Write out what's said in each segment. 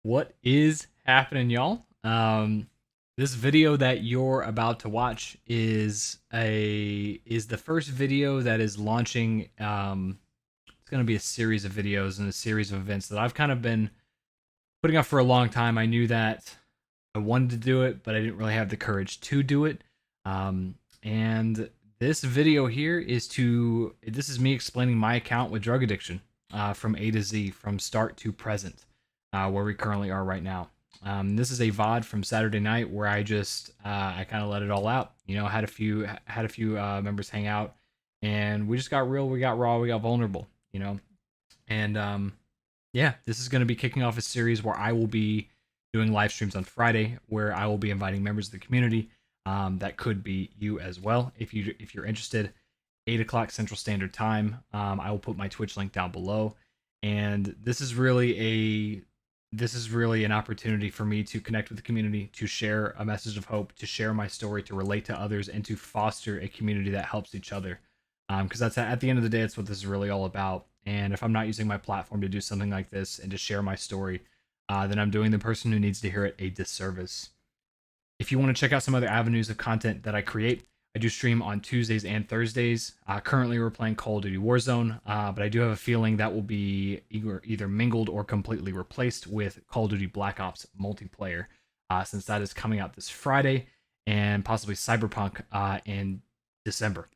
What is happening, y'all? This video that you're about to watch is the first video that is launching. It's going to be a series of videos and a series of events that I've kind of been putting up for a long time. I knew that I wanted to do it, but I didn't really have the courage to do it. And this video here this is me explaining my account with drug addiction from A to Z, from start to present, where we currently are right now. This is a VOD from Saturday night where I kind of let it all out. You know, had a few members hang out, and we just got real, we got raw, we got vulnerable. You know, and yeah, this is going to be kicking off a series where I will be doing live streams on Friday, where I will be inviting members of the community. That could be you as well, if you're interested. 8 o'clock Central Standard Time. I will put my Twitch link down below, and this is really an opportunity for me to connect with the community, to share a message of hope, to share my story, to relate to others, and to foster a community that helps each other. Because that's at the end of the day, that's what this is really all about. And if I'm not using my platform to do something like this and to share my story, then I'm doing the person who needs to hear it a disservice. If you want to check out some other avenues of content that I create, I do stream on Tuesdays and Thursdays. Currently, we're playing Call of Duty Warzone, but I do have a feeling that will be either mingled or completely replaced with Call of Duty Black Ops multiplayer, since that is coming out this Friday, and possibly Cyberpunk in December.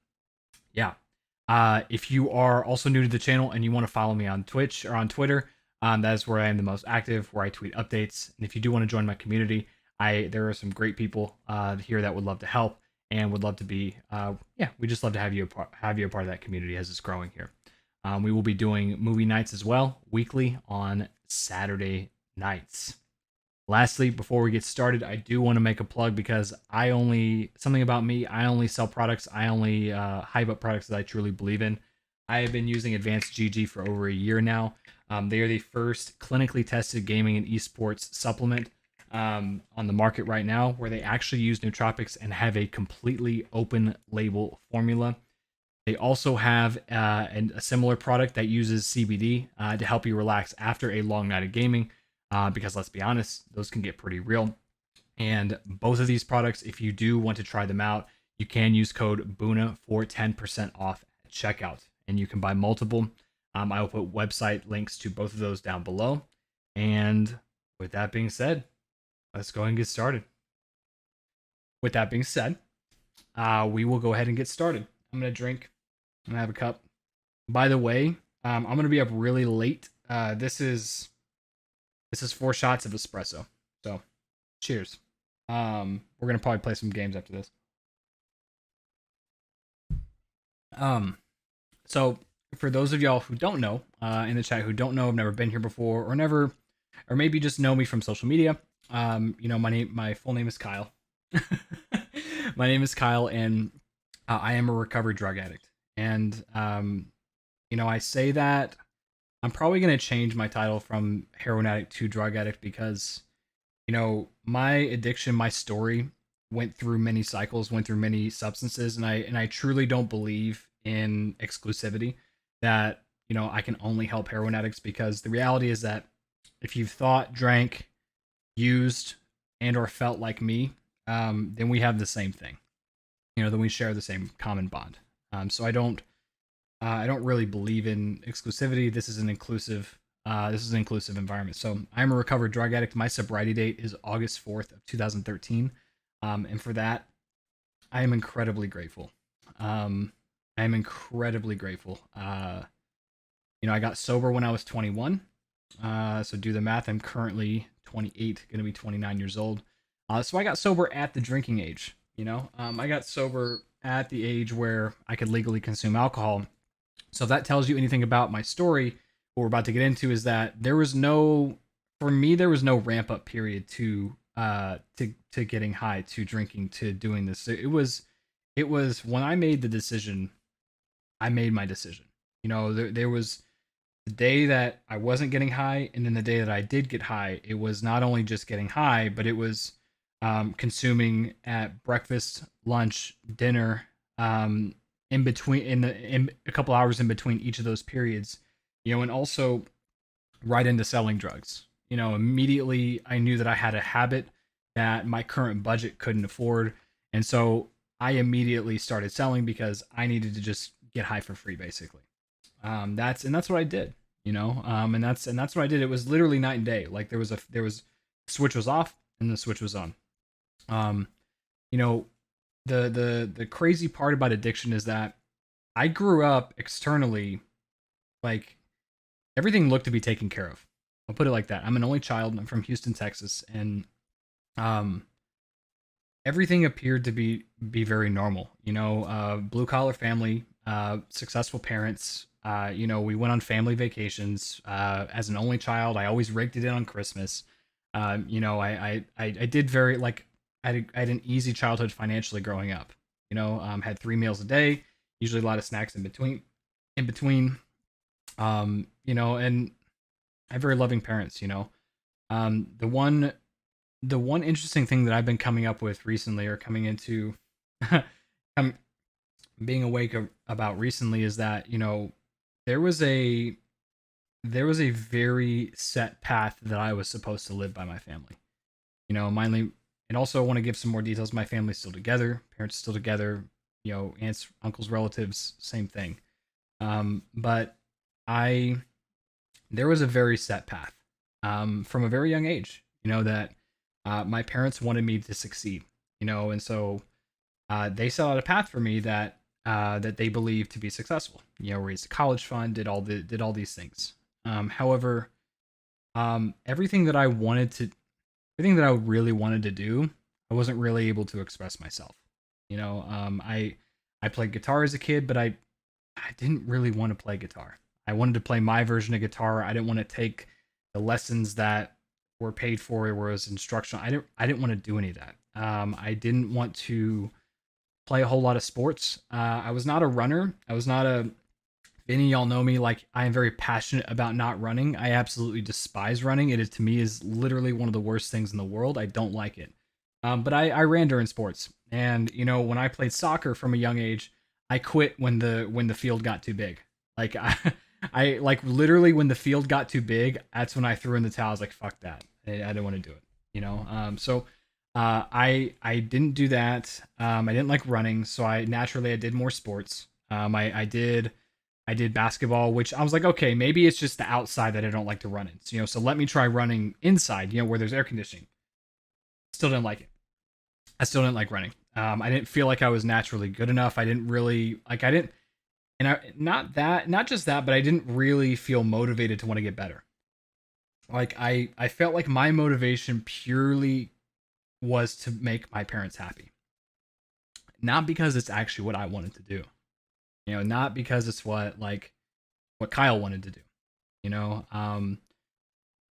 Yeah. If you are also new to the channel and you want to follow me on Twitch or on Twitter, that is where I am the most active, where I tweet updates. And if you do want to join my community, there are some great people here that would love to help and would love to be. We just love to have you a part of that community as it's growing here. We will be doing movie nights as well, weekly on Saturday nights. Lastly, before we get started, I do want to make a plug because something about me, I only sell products, I only hype up products that I truly believe in. I have been using Advanced GG for over a year now. They are the first clinically tested gaming and esports supplement on the market right now, where they actually use nootropics and have a completely open label formula. They also have a similar product that uses CBD to help you relax after a long night of gaming. Because let's be honest, those can get pretty real. And both of these products, if you do want to try them out, you can use code BUNA for 10% off at checkout. And you can buy multiple. I will put website links to both of those down below. And with that being said, let's go ahead and get started. With that being said, we will go ahead and get started. I'm going to drink. I'm going to have a cup. By the way, I'm going to be up really late. This is 4 shots of espresso. So, cheers. We're gonna probably play some games after this. So for those of y'all who don't know, in the chat who don't know, have never been here before, or maybe just know me from social media, my full name is Kyle. My name is Kyle, and I am a recovered drug addict. And I say that I'm probably going to change my title from heroin addict to drug addict because, my addiction, my story went through many cycles, went through many substances, and I truly don't believe in exclusivity, that, I can only help heroin addicts, because the reality is that if you've thought, drank, used, and or felt like me, then we have the same thing. Then we share the same common bond. So I don't really believe in exclusivity. This is an inclusive environment. So I'm a recovered drug addict. My sobriety date is August 4th of 2013. And for that, I am incredibly grateful. I am incredibly grateful. I got sober when I was 21. So do the math. I'm currently 28, going to be 29 years old. So I got sober at the drinking age. I got sober at the age where I could legally consume alcohol. So if that tells you anything about my story, what we're about to get into is that there was no ramp up period to getting high, to drinking, to doing this. It was when I made the decision, I made my decision. There was the day that I wasn't getting high, and then the day that I did get high. It was not only just getting high, but it was consuming at breakfast, lunch, dinner, in between, in a couple hours in between each of those periods, and also right into selling drugs. immediately I knew that I had a habit that my current budget couldn't afford. And so I immediately started selling because I needed to just get high for free, basically. That's what I did, and that's what I did. It was literally night and day. Like there was switch was off and the switch was on. Um, you know, the crazy part about addiction is that I grew up externally, like everything looked to be taken care of. I'll put it like that. I'm an only child. I'm from Houston, Texas, and um, everything appeared to be very normal. Blue collar family, successful parents. We went on family vacations. As an only child, I always raked it in on Christmas. I did very like I had an easy childhood financially growing up. Had 3 meals a day, usually a lot of snacks in between. In between, and I have very loving parents. The one interesting thing that I've been coming up with recently, or coming into, I'm being awake about recently, is that there was a there was a very set path that I was supposed to live by my family. Mainly, and also I want to give some more details. My family's still together, parents still together. Aunts, uncles, relatives, same thing. But I there was a very set path from a very young age. That my parents wanted me to succeed. And so they set out a path for me that they believed to be successful. Raised a college fund, did all these things. However, everything that everything that I really wanted to do, I wasn't really able to express myself. I played guitar as a kid, but I didn't really want to play guitar. I wanted to play my version of guitar. I didn't want to take the lessons that were paid for, where it was instructional. I didn't want to do any of that. I didn't want to play a whole lot of sports. I was not a runner. I was not a Vinny, y'all know me. Like, I am very passionate about not running. I absolutely despise running. It is, to me, is literally one of the worst things in the world. I don't like it. But I ran during sports, and when I played soccer from a young age, I quit when the field got too big. Like I like literally when the field got too big, that's when I threw in the towel. I was like, fuck that. I didn't want to do it. So I didn't do that. I didn't like running, so I did more sports. I did basketball, which I was like, okay, maybe it's just the outside that I don't like to run in. So let me try running inside, where there's air conditioning. Still didn't like it. I still didn't like running. I didn't feel like I was naturally good enough. I didn't really like. I didn't, and I not just that, but I didn't really feel motivated to want to get better. Like I felt like my motivation purely was to make my parents happy, not because it's actually what I wanted to do. Not because it's what Kyle wanted to do. You know, um,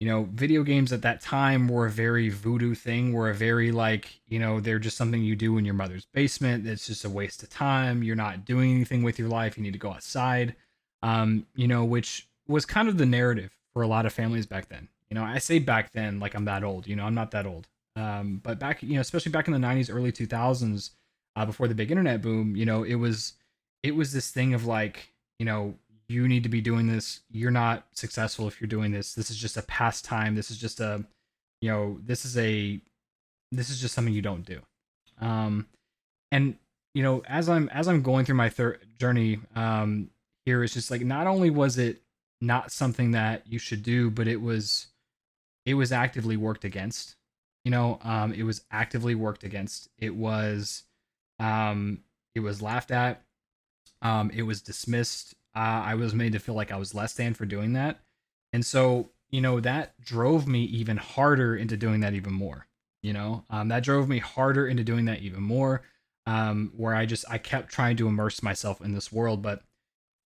video games at that time were a very voodoo thing. Were a very they're just something you do in your mother's basement. It's just a waste of time. You're not doing anything with your life. You need to go outside. Which was kind of the narrative for a lot of families back then. I say back then like I'm that old. I'm not that old. But back, especially back in the '90s, early 2000s, before the big internet boom, it was this thing of you need to be doing this. You're not successful if you're doing this. This is just a pastime. This is just a, this is just something you don't do. Um, and as I'm going through my journey, here, it's just like, not only was it not something that you should do, but it was actively worked against. It was actively worked against. It was laughed at. It was dismissed. I was made to feel like I was less than for doing that. And so, that drove me even harder into doing that even more. That drove me harder into doing that even more. Where I kept trying to immerse myself in this world. But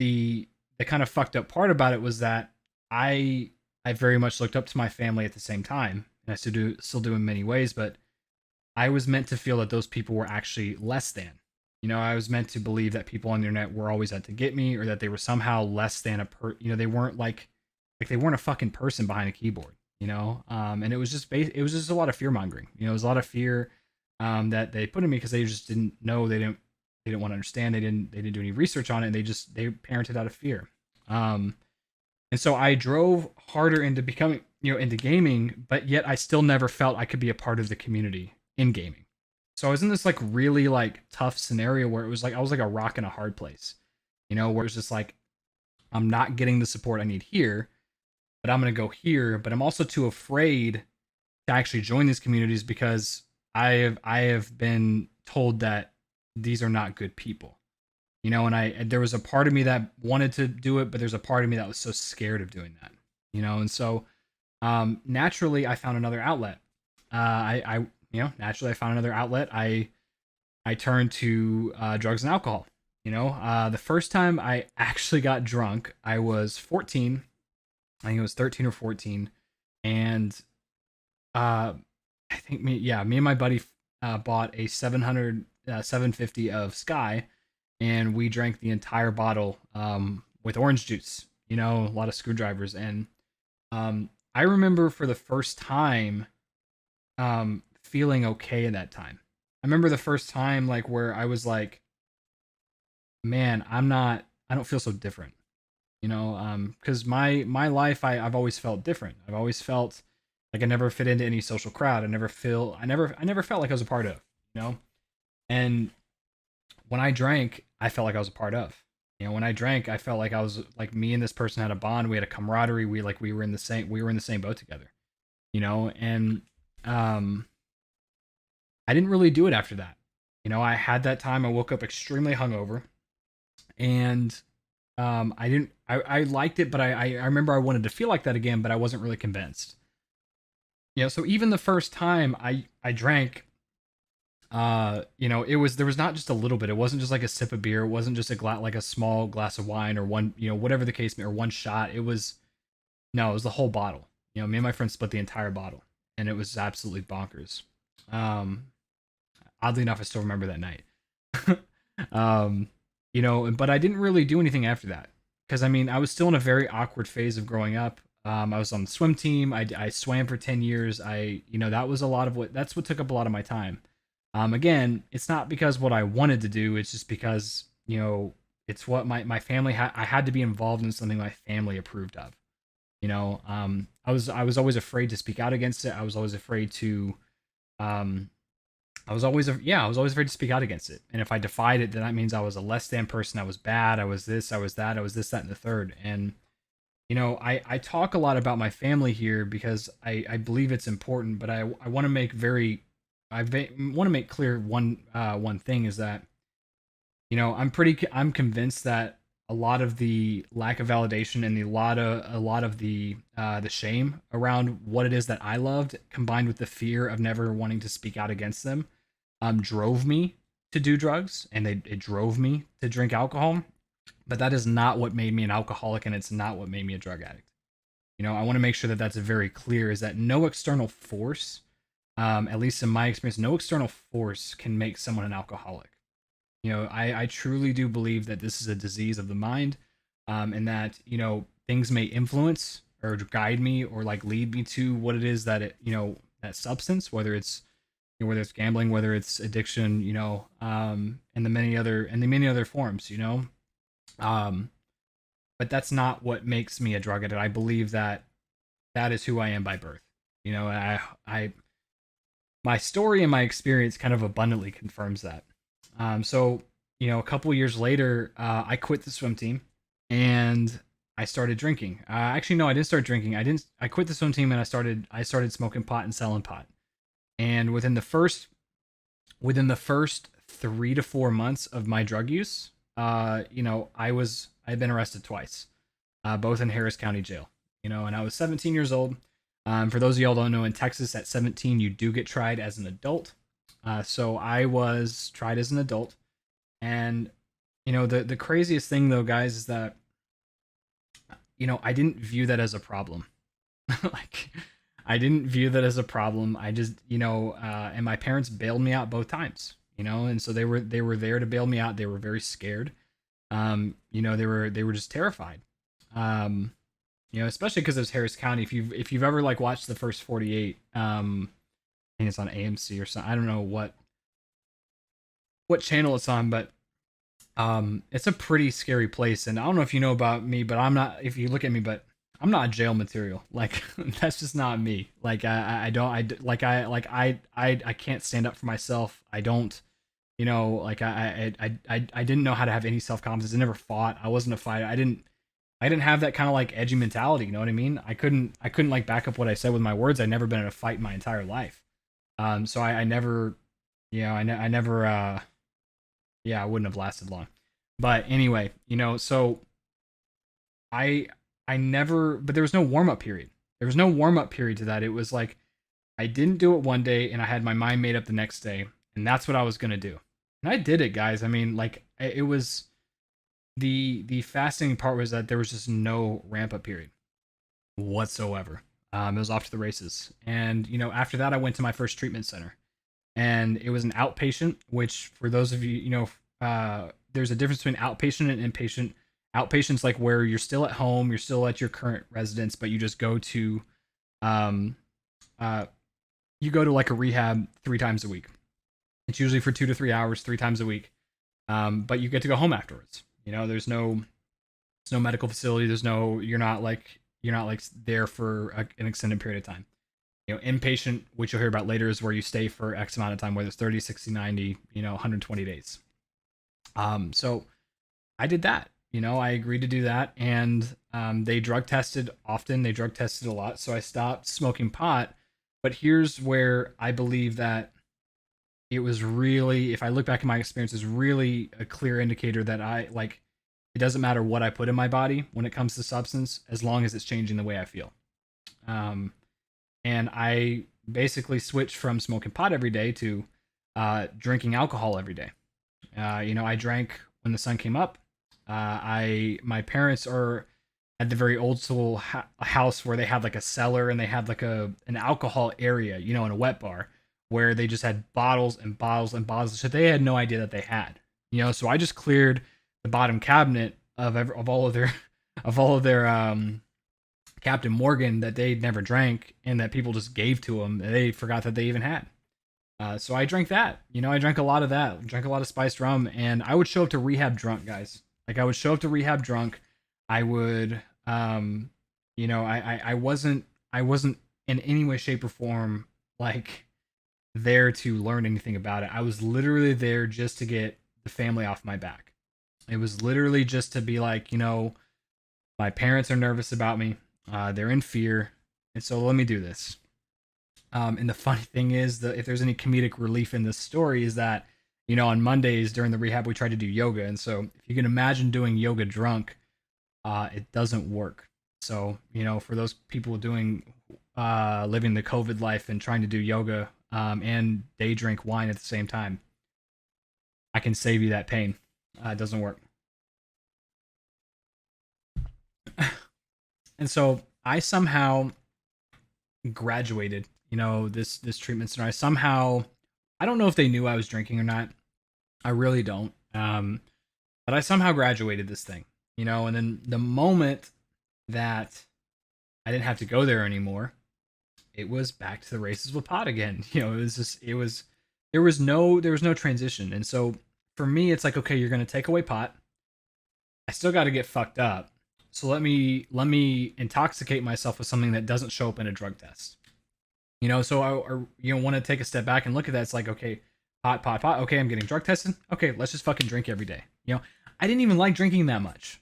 the kind of fucked up part about it was that I very much looked up to my family at the same time. And I still do in many ways, but I was meant to feel that those people were actually less than. I was meant to believe that people on the internet were always out to get me, or that they were somehow less than they weren't like they weren't a fucking person behind a keyboard. And it was just a lot of fear mongering. It was a lot of fear that they put in me, because they just didn't know, they didn't want to understand, they didn't do any research on it, and they parented out of fear. Um, And so I drove harder into becoming, into gaming, but yet I still never felt I could be a part of the community in gaming. So I was in this like really like tough scenario where it was like I was like a rock in a hard place, where it's just like I'm not getting the support I need here, but I'm going to go here, but I'm also too afraid to actually join these communities because I have been told that these are not good people. And there was a part of me that wanted to do it, but there's a part of me that was so scared of doing that. And so naturally I found another outlet. Naturally I found another outlet. I turned to drugs and alcohol. The first time I actually got drunk, I was 14. I think it was 13 or 14, and uh, I think me and my buddy bought a 700, 750 of Sky, and we drank the entire bottle with orange juice. A lot of screwdrivers, and I remember for the first time feeling okay in that time. I remember the first time like where I was like, man, I don't feel so different. Because my life, I've always felt different. I've always felt like I never fit into any social crowd. I never felt like I was a part of, you know. And when I drank, I felt like I was a part of. When I drank, I felt like I was like me and this person had a bond. We had a camaraderie. We were in the same boat together. And um, I didn't really do it after that. I had that time. I woke up extremely hungover, and I didn't. I liked it, but I remember I wanted to feel like that again, but I wasn't really convinced. So even the first time I drank, there was not just a little bit. It wasn't just like a sip of beer. It wasn't just like a small glass of wine or one, whatever the case may, or one shot. It was no, it was the whole bottle. Me and my friend split the entire bottle, and it was absolutely bonkers. Um, Oddly enough, I still remember that night. um, but I didn't really do anything after that because I mean I was still in a very awkward phase of growing up. I was on the swim team. I swam for 10 years. That was a lot of that's what took up a lot of my time. Again, it's not because what I wanted to do. It's just because it's what my family I had to be involved in something my family approved of. I was always afraid to speak out against it. I was always afraid to um, I was always afraid to speak out against it. And if I defied it, then that means I was a less than person. I was bad. I was this. I was that. I was this, that, and the third. And I talk a lot about my family here because I believe it's important. But I want to make want to make clear one thing is that I'm convinced that a lot of the lack of validation and a lot of the shame around what it is that I loved, combined with the fear of never wanting to speak out against them, drove me to do drugs, and it drove me to drink alcohol. But that is not what made me an alcoholic, and it's not what made me a drug addict. I want to make sure that that's very clear. Is that no external force, at least in my experience, no external force can make someone an alcoholic. I truly do believe that this is a disease of the mind, and that things may influence or guide me or like lead me to what it is that that substance, whether it's gambling, whether it's addiction, and the many other forms, um, but that's not what makes me a drug addict. I believe that that is who I am by birth. I my story and my experience kind of abundantly confirms that. So a couple years later, I quit the swim team and I started drinking. Actually, no, I didn't start drinking. I quit the swim team and I started smoking pot and selling pot. And within the first 3 to 4 months of my drug use, I'd been arrested twice, both in Harris County Jail. And I was 17 years old. For those of y'all don't know, in Texas at 17 you do get tried as an adult. So I was tried as an adult, and the craziest thing though, guys, is that I didn't view that as a problem. Like I didn't view that as a problem. I just and my parents bailed me out both times. And so they were there to bail me out. They were very scared. They were just terrified. Especially because it was Harris County. If you've ever like watched the first 48, I think it's on AMC or something. I don't know what channel it's on, but it's a pretty scary place. And I don't know if you know about me, but I'm not. If you look at me, but I'm not jail material. Like that's just not me. Like I don't I can't stand up for myself. I don't, you know, like I didn't know how to have any self confidence. I never fought. I wasn't a fighter. I didn't have that kind of like edgy mentality. You know what I mean? I couldn't like back up what I said with my words. I'd never been in a fight my entire life. So I never, you know, I never, yeah, I wouldn't have lasted long. But anyway, you know, so I I never, but there was no warm up period. There was no warm up period to that. It was like I didn't do it one day and I had my mind made up the next day, and that's what I was gonna do. And I did it, guys. I mean, like it was the fascinating part was that there was just no ramp up period whatsoever. It was off to the races, and you know, after that, I went to my first treatment center, and it was an outpatient. Which, for those of you, you know, there's a difference between outpatient and inpatient. Outpatient's like where you're still at home, you're still at your current residence, but you just go to, um, uh, you go to like a rehab 3 times a week. It's usually for 2 to 3 hours, 3 times a week. But you get to go home afterwards. You know, there's no medical facility. You're not like there for an extended period of time. You know, inpatient, which you'll hear about later, is where you stay for X amount of time, whether it's 30, 60, 90, you know, 120 days. So I did that. You know, I agreed to do that, and they drug tested often. They drug tested a lot, so I stopped smoking pot. But here's where I believe that it was really, if I look back at my experience, is really a clear indicator that I like. It doesn't matter what I put in my body when it comes to substance, as long as it's changing the way I feel. Um, and I basically switched from smoking pot every day to drinking alcohol every day. You know, I drank when the sun came up. My parents are at the very old school house where they had like a cellar and they had like an alcohol area, you know, in a wet bar where they just had bottles and bottles and bottles of shit they had no idea that they had. You know, so I just cleared the bottom cabinet of all of their of all of their Captain Morgan that they never drank and that people just gave to them and they forgot that they even had. So I drank that. You know, I drank a lot of that. Drank a lot of spiced rum, and I would show up to rehab drunk, guys. Like I would show up to rehab drunk. I would, you know, I wasn't in any way, shape, or form like there to learn anything about it. I was literally there just to get the family off my back. It was literally just to be like, you know, my parents are nervous about me. They're in fear, and so let me do this. And the funny thing is that if there's any comedic relief in this story is that, you know, on Mondays during the rehab we tried to do yoga, and so if you can imagine doing yoga drunk, it doesn't work. So you know, for those people doing living the COVID life and trying to do yoga and day drink wine at the same time, I can save you that pain. It doesn't work. And so I somehow graduated, you know, this treatment center. I don't know if they knew I was drinking or not. I really don't. But I somehow graduated this thing, you know, and then the moment that I didn't have to go there anymore, it was back to the races with pot again. You know, there was no transition. And so for me it's like, okay, you're going to take away pot. I still got to get fucked up. So let me intoxicate myself with something that doesn't show up in a drug test. You know, so you know, want to take a step back and look at that. It's like, okay, pot, pot, pot. Okay, I'm getting drug tested. Okay, let's just fucking drink every day. You know, I didn't even like drinking that much.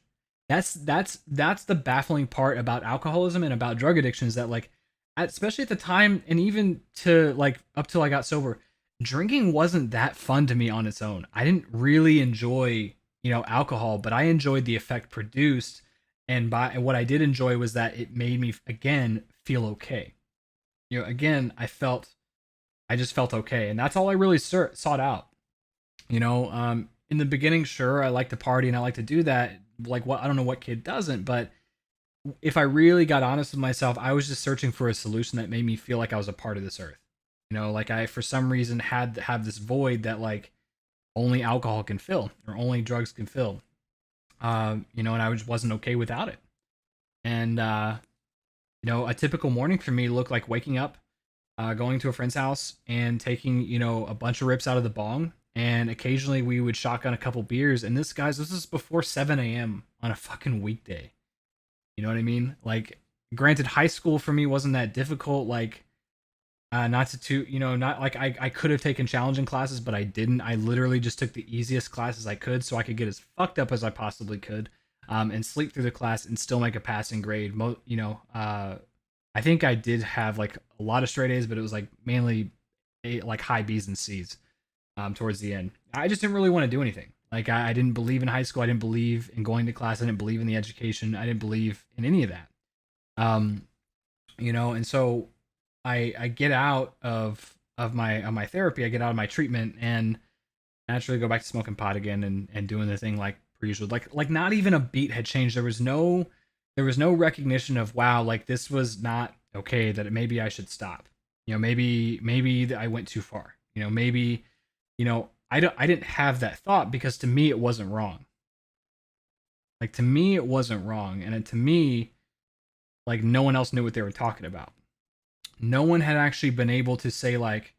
That's the baffling part about alcoholism and about drug addiction is that like, especially at the time and even to like up till I got sober, drinking wasn't that fun to me on its own. I didn't really enjoy, you know, alcohol, but I enjoyed the effect produced, and what I did enjoy was that it made me again feel okay. You know, again, I just felt okay, and that's all I really sought out. You know, in the beginning, sure, I like to party and I like to do that. Like, what, I don't know what kid doesn't, but if I really got honest with myself, I was just searching for a solution that made me feel like I was a part of this earth. You know, like I for some reason had to have this void that like only alcohol can fill or only drugs can fill. You know, and I just wasn't okay without it. And you know, a typical morning for me looked like waking up, going to a friend's house and taking, you know, a bunch of rips out of the bong. And occasionally we would shotgun a couple beers. And this is before 7 a.m. on a fucking weekday. You know what I mean? Like, Granted, high school for me wasn't that difficult. Like, not not like I could have taken challenging classes, but I didn't. I literally just took the easiest classes I could so I could get as fucked up as I possibly could, and sleep through the class and still make a passing grade. I think I did have like a lot of straight A's, but it was like mainly like high B's and C's towards the end. I just didn't really want to do anything. Like I didn't believe in high school. I didn't believe in going to class. I didn't believe in the education. I didn't believe in any of that. Um, and so I get out of my therapy. I get out of my treatment and naturally go back to smoking pot again and doing the thing like per usual. Like not even a beat had changed. There was no recognition of wow, like this was not okay, that maybe I should stop. Maybe I went too far. Maybe I didn't have that thought because to me it wasn't wrong. Like to me it wasn't wrong, and to me like no one else knew what they were talking about. No one had actually been able to say like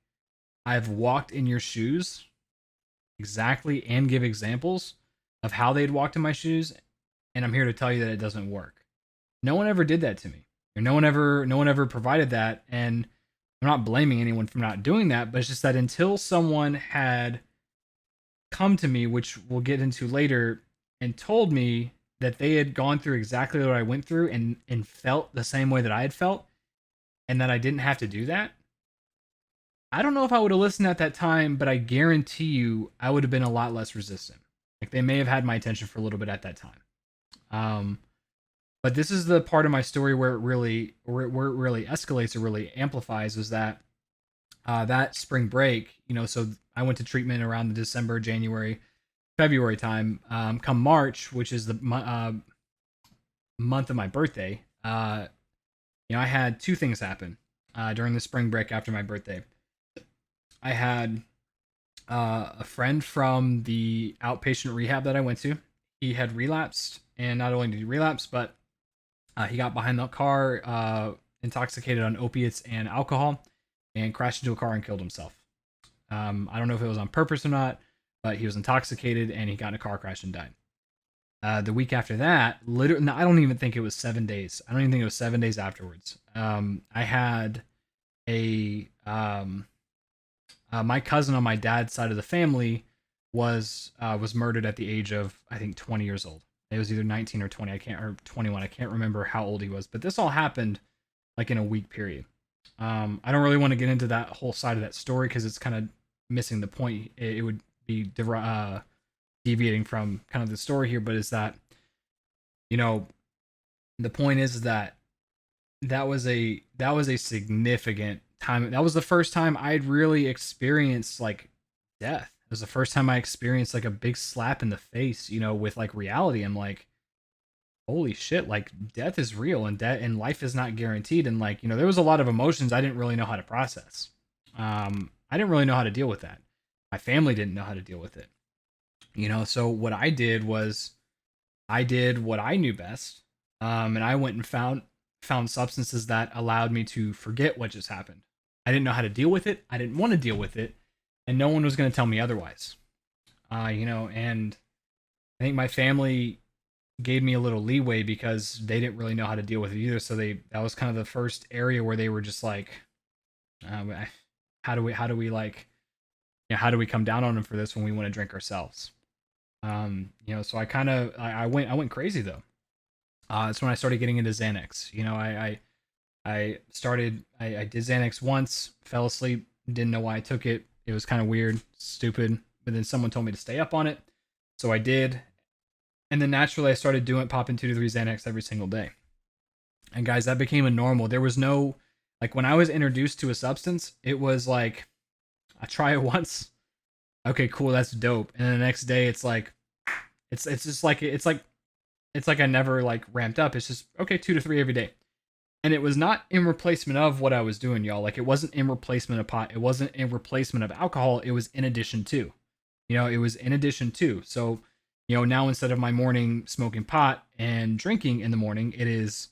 I've walked in your shoes exactly and give examples of how they'd walked in my shoes, and I'm here to tell you that it doesn't work. No one ever did that to me. Or no one ever provided that, and I'm not blaming anyone for not doing that, but it's just that until someone had come to me, which we'll get into later, and told me that they had gone through exactly what I went through and felt the same way that I had felt, and that I didn't have to do that. I don't know if I would have listened at that time, but I guarantee you I would have been a lot less resistant. Like they may have had my attention for a little bit at that time. Um, but this is the part of my story where it really escalates or really amplifies is that that spring break, so I went to treatment around the December, January, February time. Come March, which is the month of my birthday, I had two things happen during the spring break after my birthday. I had a friend from the outpatient rehab that I went to. He had relapsed, and not only did he relapse, but he got behind the car, intoxicated on opiates and alcohol, and crashed into a car and killed himself. I don't know if it was on purpose or not, but he was intoxicated and he got in a car crash and died. The week after that, literally, no, I don't even think it was 7 days. I don't even think it was 7 days afterwards. I had my cousin on my dad's side of the family was murdered at the age of I think 20 years old. It was either 19 or 20. I can't or 21. I can't remember how old he was, but this all happened like in a week period. I don't really want to get into that whole side of that story because it's kind of missing the point. It would be deviating from kind of the story here, but is that you know the point is that that was a significant time. That was the first time I'd really experienced like death. It was the first time I experienced like a big slap in the face, with like reality. I'm like, holy shit, like death is real and death and life is not guaranteed. And like, there was a lot of emotions I didn't really know how to process. I didn't really know how to deal with that. My family didn't know how to deal with it. So what I did was I did what I knew best. And I went and found substances that allowed me to forget what just happened. I didn't know how to deal with it. I didn't want to deal with it, and no one was going to tell me otherwise. And I think my family gave me a little leeway because they didn't really know how to deal with it either. So that was kind of the first area where they were just like, how do we like, how do we come down on them for this when we want to drink ourselves? So I went crazy though. That's when I started getting into Xanax. I did Xanax once, fell asleep, didn't know why I took it. It was kind of weird, stupid, but then someone told me to stay up on it, so I did. And then naturally I started popping 2 to 3 Xanax every single day. And guys, that became a normal. There was no, like, when I was introduced to a substance, it was like I try it once, okay, cool, that's dope, and then the next day it's like it's just like it's like I never like ramped up. It's just okay, 2 to 3 every day. And it was not in replacement of what I was doing, y'all. Like it wasn't in replacement of pot. It wasn't in replacement of alcohol. It was in addition to. It was in addition to. So, now instead of my morning smoking pot and drinking in the morning, it is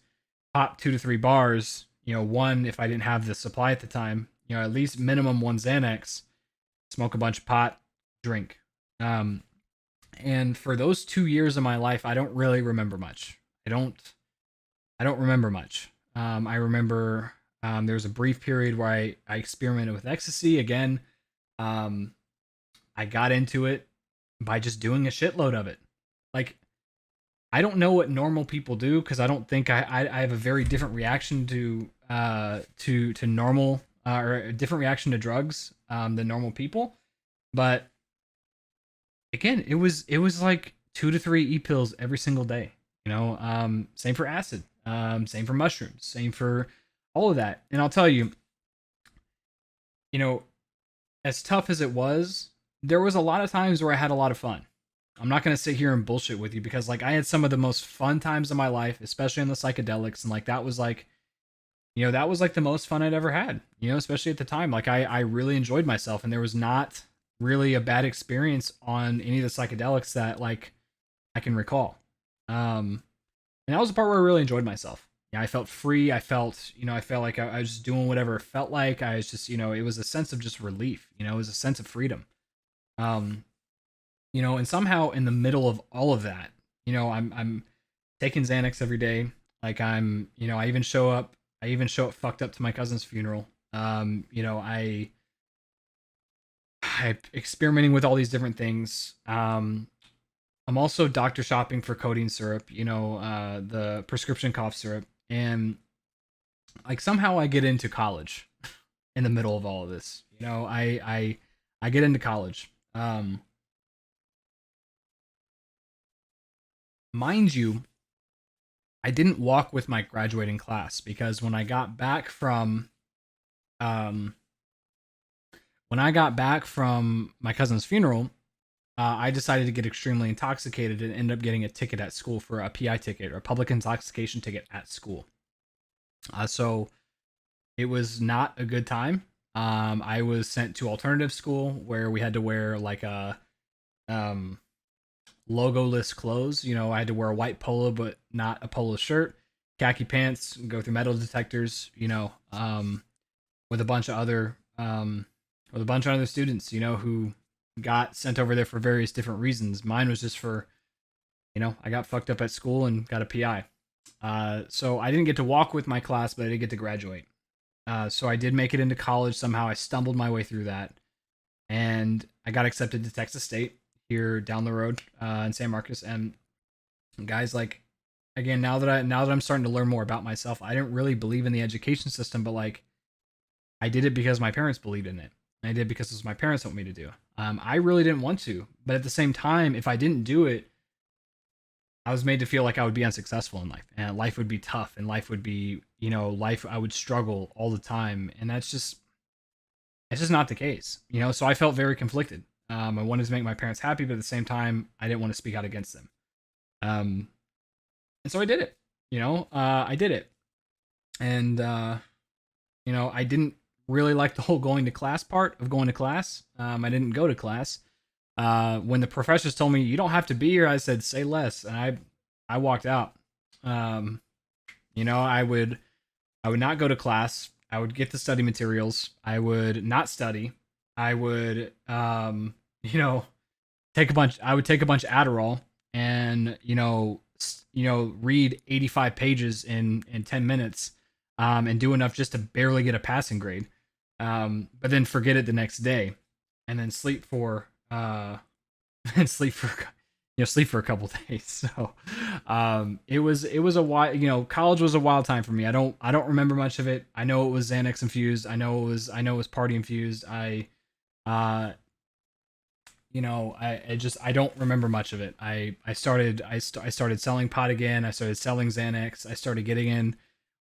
pop 2 to 3 bars. One if I didn't have the supply at the time. At least minimum one Xanax, smoke a bunch of pot, drink. And for those 2 years of my life, I don't really remember much. I don't remember much. I remember there was a brief period where I experimented with ecstasy again. Um, I got into it by just doing a shitload of it. Like, I don't know what normal people do because I don't think I have a very different reaction to normal or a different reaction to drugs than normal people. But again, it was like 2 to 3 pills every single day. Same for acid, same for mushrooms, same for all of that. And I'll tell you, you know, as tough as it was, there was a lot of times where I had a lot of fun. I'm not gonna sit here and bullshit with you because like I had some of the most fun times of my life, especially on the psychedelics, and like that was like that was like the most fun I'd ever had. Especially at the time. Like I really enjoyed myself, and there was not really a bad experience on any of the psychedelics that like I can recall. And that was the part where I really enjoyed myself. Yeah, I felt free. I felt like I was just doing whatever it felt like. I was just, it was a sense of just relief. It was a sense of freedom. Um, and somehow in the middle of all of that, I'm taking Xanax every day. Like I even show up fucked up to my cousin's funeral. I experimenting with all these different things. I'm also doctor shopping for codeine syrup, the prescription cough syrup, and like somehow I get into college in the middle of all of this. I get into college. Mind you, I didn't walk with my graduating class because um when I got back from my cousin's funeral, I decided to get extremely intoxicated and end up getting a ticket at school for a PI ticket or a public intoxication ticket at school. So it was not a good time. I was sent to alternative school where we had to wear like a um, logoless clothes. I had to wear a white polo but not a polo shirt, khaki pants, go through metal detectors. With a bunch of other students. Who got sent over there for various different reasons. Mine was just for I got fucked up at school and got a PI. So I didn't get to walk with my class, but I did get to graduate. So I did make it into college somehow. I stumbled my way through that, and I got accepted to Texas State here down the road in San Marcos. And guys, like, again, now that I'm starting to learn more about myself, I didn't really believe in the education system, but like, I did it because my parents believed in it. I did because it was my parents want me to do. I really didn't want to, but at the same time, if I didn't do it, I was made to feel like I would be unsuccessful in life, and life would be tough, and life would be, life I would struggle all the time, and it's just not the case, So I felt very conflicted. I wanted to make my parents happy, but at the same time, I didn't want to speak out against them. Um, and so I did it. I did it, and I didn't really like the whole going to class part of going to class. I didn't go to class. When the professors told me you don't have to be here, I said say less, and I walked out. Um, I would not go to class. I would get the study materials. I would not study. I would take a bunch. I would take a bunch of Adderall and read 85 pages in 10 minutes, and do enough just to barely get a passing grade. But then forget it the next day, and then sleep for and sleep for a couple days. So it was a wild, college was a wild time for me. I don't remember much of it. I know it was Xanax infused. I know it was party infused. Uh I don't remember much of it. I started selling pot again. I started selling Xanax. I started getting in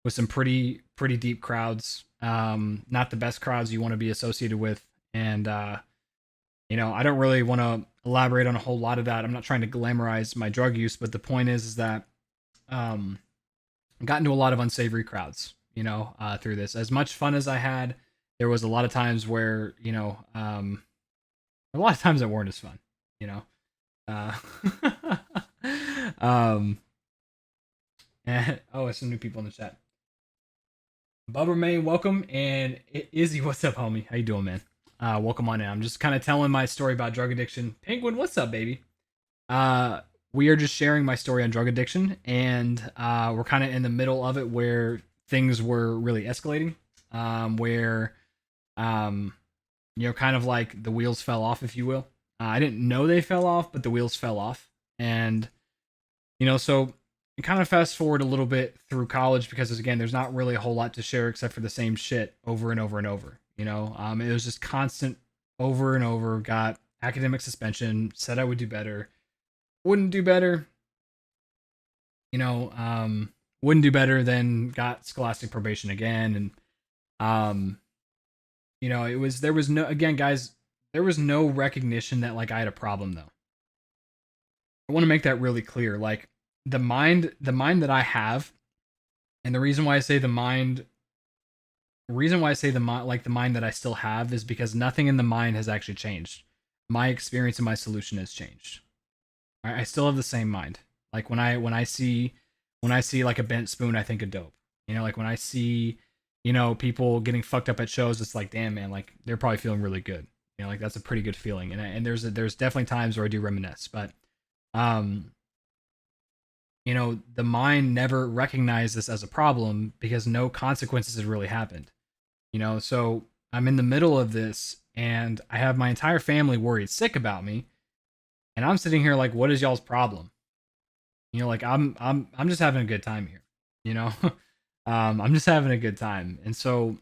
with some pretty deep crowds. Not the best crowds you want to be associated with. And I don't really want to elaborate on a whole lot of that. I'm not trying to glamorize my drug use, but the point is that I got into a lot of unsavory crowds, through this. As much fun as I had, there was a lot of times where, a lot of times that weren't as fun, you know. Uh, um, and, oh, some new people in the chat. Bubba May, welcome, and Izzy, what's up, homie? How you doing, man? Welcome on in. I'm just kind of telling my story about drug addiction. Penguin, what's up, baby? We are just sharing my story on drug addiction, and we're kind of in the middle of it where things were really escalating, where um, kind of like the wheels fell off, if you will. I didn't know they fell off, but the wheels fell off, and so kind of fast forward a little bit through college because again, there's not really a whole lot to share except for the same shit over and over and over. It was just constant over and over. Got academic suspension, said I would do better, wouldn't do better, you know, wouldn't do better, then got scholastic probation again. And, there was no, again, guys, there was no recognition that like I had a problem though. I want to make that really clear. Like the mind that I have, and the reason why I say the mind, reason why I say the mind, like the mind that I still have, is because nothing in the mind has actually changed. My experience and my solution has changed. I still have the same mind. Like when I see like a bent spoon, I think of dope. Like when I see people getting fucked up at shows, it's like, damn man, like they're probably feeling really good. Like that's a pretty good feeling. And there's definitely times where I do reminisce, but um the mind never recognized this as a problem because no consequences had really happened. So I'm in the middle of this and I have my entire family worried sick about me, and I'm sitting here like, what is y'all's problem? Like I'm just having a good time here. You know, I'm just having a good time, and so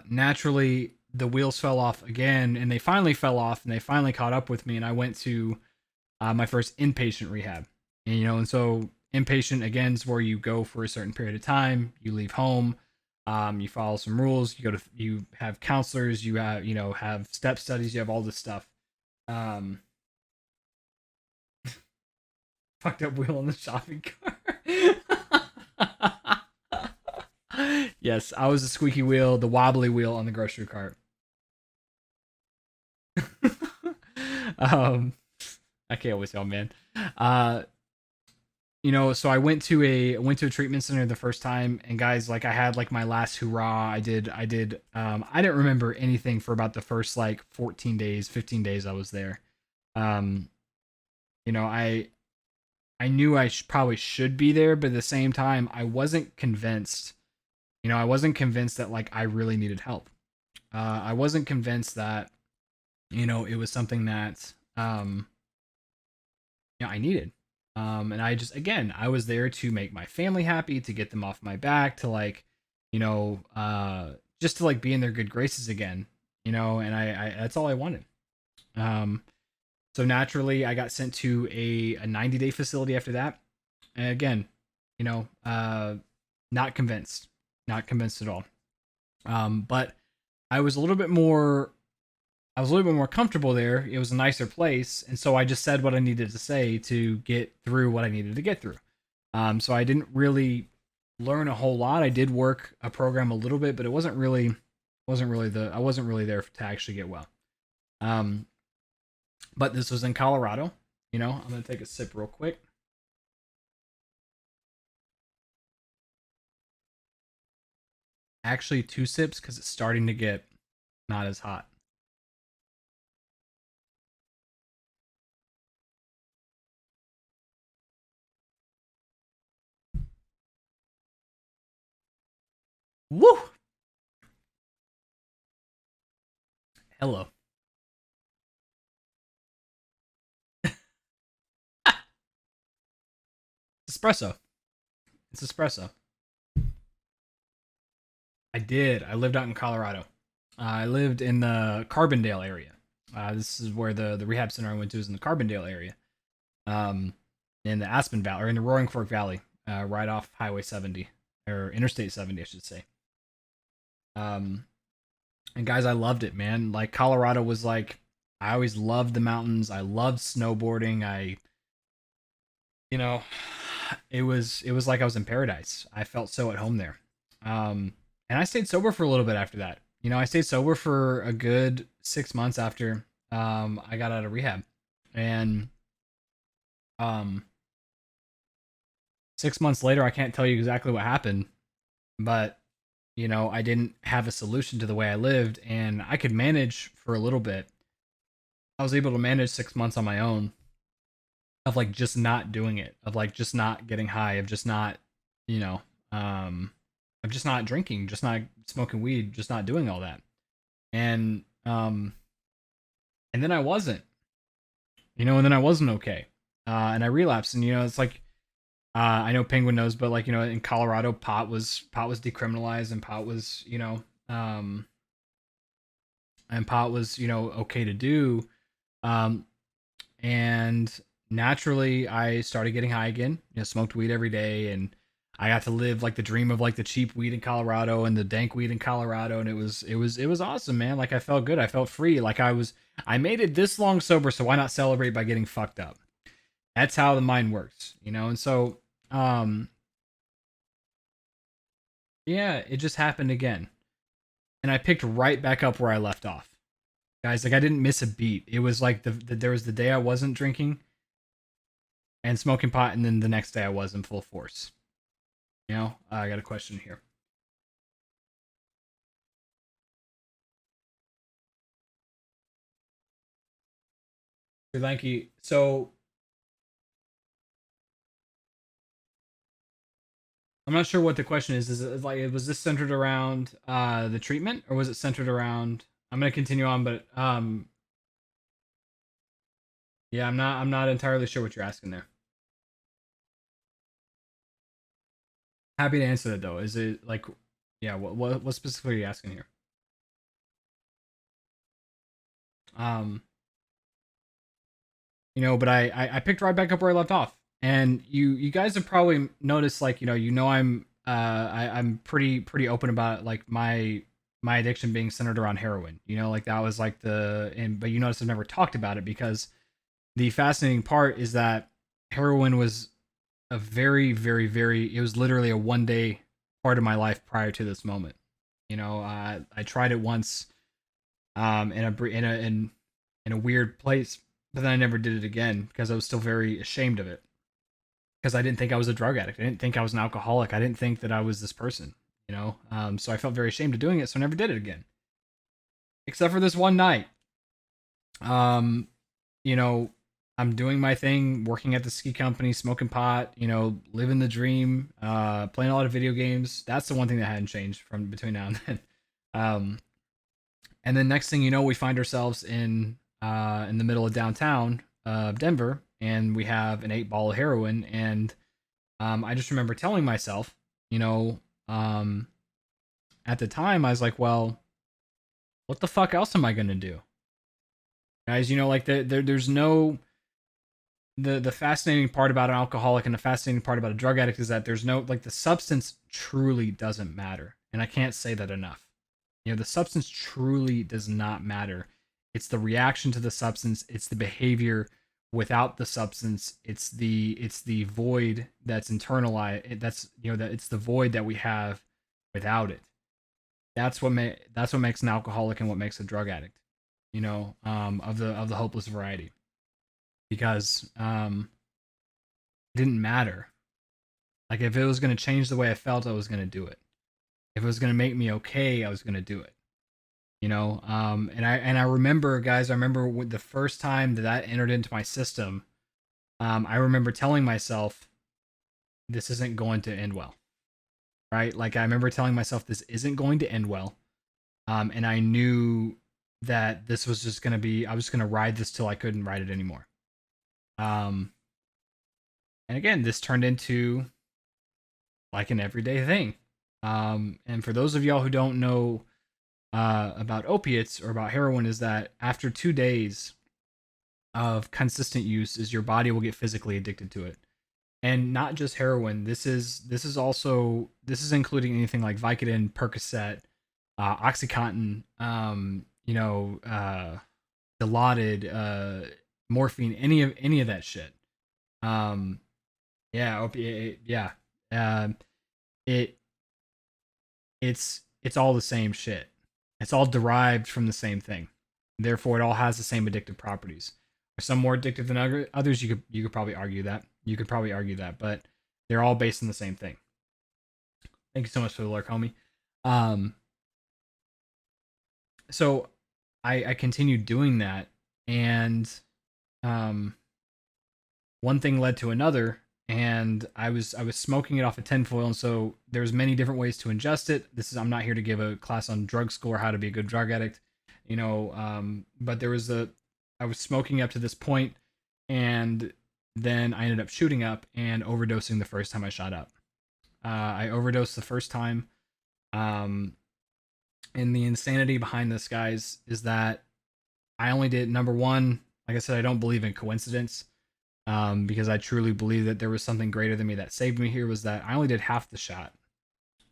naturally the wheels fell off again, and they finally fell off, and they finally caught up with me, and I went to my first inpatient rehab. And so inpatient again is where you go for a certain period of time, you leave home, you follow some rules, you have counselors, you have step studies, you have all this stuff. Um, Fucked up wheel on the shopping cart. Yes, I was the squeaky wheel, the wobbly wheel on the grocery cart. um, I can't always tell, man. Uh, so I went to a treatment center the first time, and guys, like I had like my last hurrah. I didn't remember anything for about the first like 14 days, 15 days I was there. Um, I knew probably should be there, but at the same time, I wasn't convinced. I wasn't convinced that like I really needed help. I wasn't convinced that it was something that I needed. And I just, again, I was there to make my family happy, to get them off my back, to like, just to like be in their good graces again. And I that's all I wanted. Um, so naturally, I got sent to a 90-day facility after that. And again, you know, uh, not convinced, not convinced at all. But I was a little bit more, I was a little bit more comfortable there. It was a nicer place, and so I just said what I needed to say to get through what I needed to get through. So I didn't really learn a whole lot. I did work a program a little bit, but it I wasn't really there to actually get well. Um, but this was in Colorado. I'm gonna take a sip real quick. Actually, two sips because it's starting to get not as hot. Woo! Hello. Espresso. It's espresso. I did. I lived out in Colorado. I lived in the Carbondale area. This is where the rehab center I went to is in the Carbondale area, um, in the Aspen Valley, or in the Roaring Fork Valley, right off Highway 70 or Interstate 70, I should say. Um, and guys, I loved it, man. Like Colorado was like, I always loved the mountains. I loved snowboarding. You know, it was like I was in paradise. I felt so at home there. And I stayed sober for a little bit after that. I stayed sober for a good 6 months after I got out of rehab, and um 6 months later, I can't tell you exactly what happened, but I didn't have a solution to the way I lived, and I could manage for a little bit. I was able to manage 6 months on my own of like just not doing it, of like just not getting high, of just not, you know, of just not drinking, just not smoking weed, just not doing all that. And and then I wasn't, and then I wasn't okay. And I relapsed, and it's like, I know Penguin knows, but like, in Colorado, pot was decriminalized, and pot was, and pot was, okay to do. Um, and naturally, I started getting high again. Smoked weed every day, and I got to live like the dream of like the cheap weed in Colorado and the dank weed in Colorado, and it was awesome, man. Like I felt good, I felt free, like I made it this long sober, so why not celebrate by getting fucked up? That's how the mind works. And so, um, yeah, it just happened again, and I picked right back up where I left off, guys. Like I didn't miss a beat. It was like there was the day I wasn't drinking and smoking pot, and then the next day I was in full force. I got a question here. Thank you. So I'm not sure what the question is. Is it like, was this centered around the treatment, or was it centered around? I'm gonna continue on, but yeah, I'm not entirely sure what you're asking there. Happy to answer that though. Is it like, yeah, what specifically are you asking here? Um, but I picked right back up where I left off, and you guys have probably noticed, like, I'm pretty open about like my addiction being centered around heroin. Like that was like but you notice I've never talked about it, because the fascinating part is that heroin was a very, very, very, it was literally a 1 day part of my life prior to this moment. I tried it once, in a weird place, but then I never did it again because I was still very ashamed of it, because I didn't think I was a drug addict. I didn't think I was an alcoholic. I didn't think that I was this person. So I felt very ashamed of doing it, so I never did it again, except for this one night. Um, you know, I'm doing my thing, working at the ski company, smoking pot, living the dream, playing a lot of video games. That's the one thing that hadn't changed from between now and then. Um, and then next thing you know, we find ourselves in the middle of downtown Denver, and we have an 8 ball of heroin. And I just remember telling myself, you know, um, at the time, I was like, well, what the fuck else am I gonna do, guys? Like there's no, the fascinating part about an alcoholic and the fascinating part about a drug addict is that there's no, like, the substance truly doesn't matter, and I can't say that enough. The substance truly does not matter. It's the reaction to the substance. It's the behavior without the substance. It's the void that's internalized. That it's the void that we have without it. That's what makes an alcoholic and what makes a drug addict. Of the hopeless variety, because it didn't matter. Like, if it was going to change the way I felt, I was going to do it. If it was going to make me okay, I was going to do it. And I remember, guys, I remember the first time that entered into my system. I remember telling myself, this isn't going to end well. Right? Like, I remember telling myself this isn't going to end well. And I knew that this was just going to be, I was going to ride this till I couldn't ride it anymore. Um, and again, this turned into like an everyday thing. And for those of y'all who don't know about opiates or about heroin, is that after 2 days of consistent use, is your body will get physically addicted to it. And not just heroin. This is including anything like Vicodin, Percocet, OxyContin, Dilaudid, morphine, any of that shit. Um, yeah, yeah. Um, it it's all the same shit. It's all derived from the same thing. Therefore, it all has the same addictive properties. Are some more addictive than others? You could probably argue that. But they're all based on the same thing. Thank you so much for the lurk, homie. Um, so I continued doing that, and um, one thing led to another, and I was smoking it off a tinfoil, and so there's many different ways to ingest it. I'm not here to give a class on drug school or how to be a good drug addict, but I was smoking up to this point, and then I ended up shooting up and overdosing the first time I shot up. I overdosed the first time, um, and the insanity behind this, guys, is that I only did number one. Like I said, I don't believe in coincidence, because I truly believe that there was something greater than me that saved me here. Was that I only did half the shot,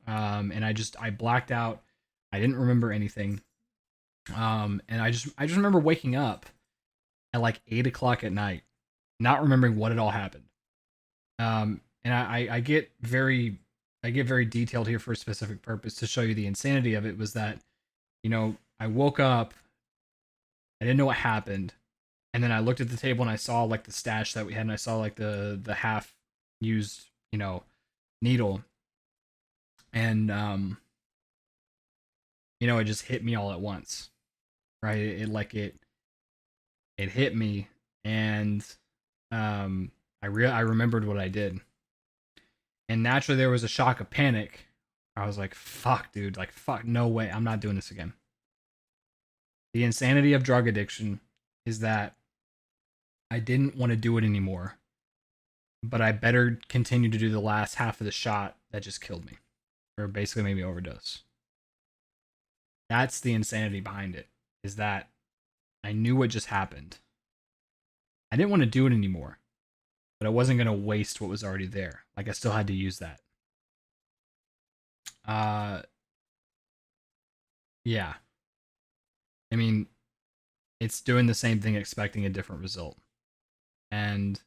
and I blacked out. I didn't remember anything, and I just remember waking up at like 8 o'clock at night, not remembering what had all happened. And I get very detailed here for a specific purpose to show you the insanity of it. Was that I woke up, I didn't know what happened, and then I looked at the table and I saw like the stash that we had, and I saw like the half used needle, and it just hit me all at once, right? It hit me, and I remembered what I did, and naturally there was a shock of panic. I was like, "Fuck, dude! Like, fuck, no way! I'm not doing this again." The insanity of drug addiction is that I didn't want to do it anymore, but I better continue to do the last half of the shot that just killed me, or basically made me overdose. That's the insanity behind it. Is that I knew what just happened. I didn't want to do it anymore, but I wasn't going to waste what was already there. Like, I still had to use that. Uh, yeah. I mean, it's doing the same thing, expecting a different result. And,